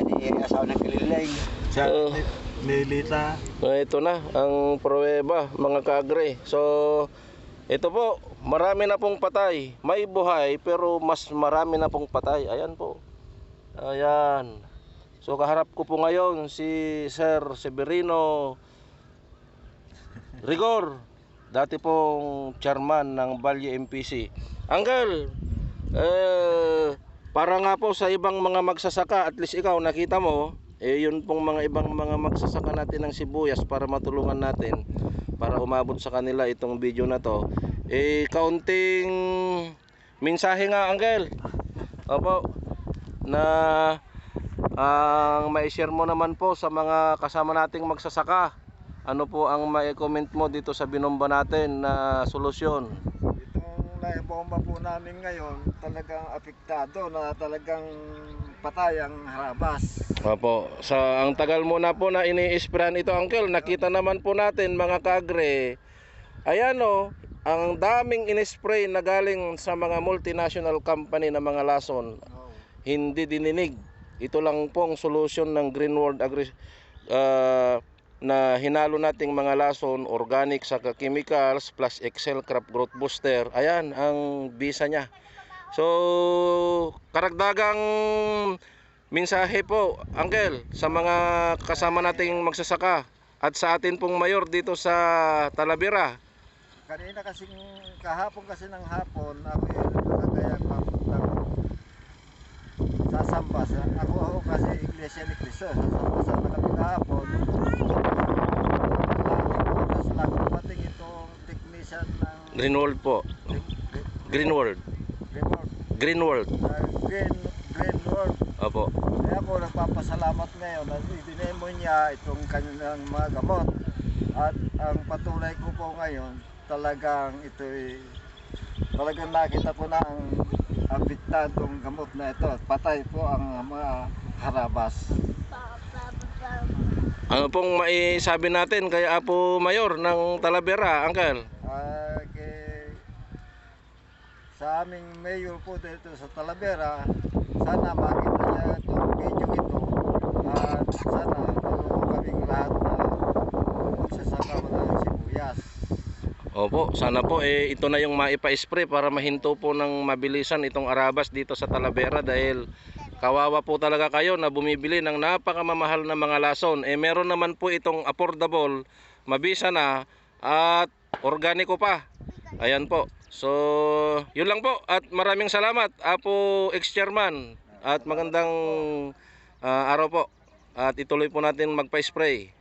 asawa ng Kaliling. Sa Nilita. Ito na ang pruweba mga kaagre. So ito po, marami na pong patay. May buhay pero mas marami na pong patay. Ayan po. Ayan. So kaharap ko po ngayon si Sir Severino Rigor, dati pong chairman ng Valle MPC. Uncle, para nga po sa ibang mga magsasaka, at least ikaw nakita mo, yun pong mga ibang mga magsasaka natin ng sibuyas para matulungan natin para umabot sa kanila itong video na to. Kaunting mensahe nga, Uncle. Opo, na ang mai-share mo naman po sa mga kasama nating magsasaka. Ano po ang mai-comment mo dito sa binomba natin na solusyon? Itong naibomba po namin ngayon, talagang apektado na talagang patay ang harabas. Opo, ang tagal mo na po na ini-sprayan ito, Uncle. Nakita naman po natin mga kaagre. Ayan o, ang daming in-spray na galing sa mga multinational company na mga lason. Hindi dininig. Ito lang pong solusyon ng Green World na hinalo nating mga lason, organic sa chemicals plus Excel Crop Growth Booster. Ayan ang bisa niya. So karagdagang mensahe po, Uncle, sa mga kasama nating magsasaka at sa atin pong mayor dito sa Talavera. Kanina kasi kahapon kasi ng hapon ako nakagayag papuntang sasamba. Ako kasi Iglesia ni Cristo. Sasamba kami kahapon. Sila kumating itong technician ng Green World po. Green World. Green World. Green World. Opo. Kaya ako nagpapasalamat ngayon na idinemo niya itong kanyang mga gamot. At ang patunay ko po ngayon, talagang ito'y talagang nakita ko na ang apektadong gamot na ito. Patay po ang mga harabas. Ano pong maisabi natin kay Apo Mayor ng Talavera, Uncle? Sa aming mayor po dito sa Talavera, sana makita niya itong video ito at sana tulungan kaming lahat na magsasaka ng sibuyas. Opo, sana po ito na yung maipa-spray para mahinto po ng mabilisan itong arabas dito sa Talavera dahil kawawa po talaga kayo na bumibili ng napakamamahal na mga lason. Meron naman po itong affordable, mabisa na at organiko pa. Ayan po. So, yun lang po at maraming salamat Apo ex-chairman at magandang araw po at ituloy po natin magpa-spray.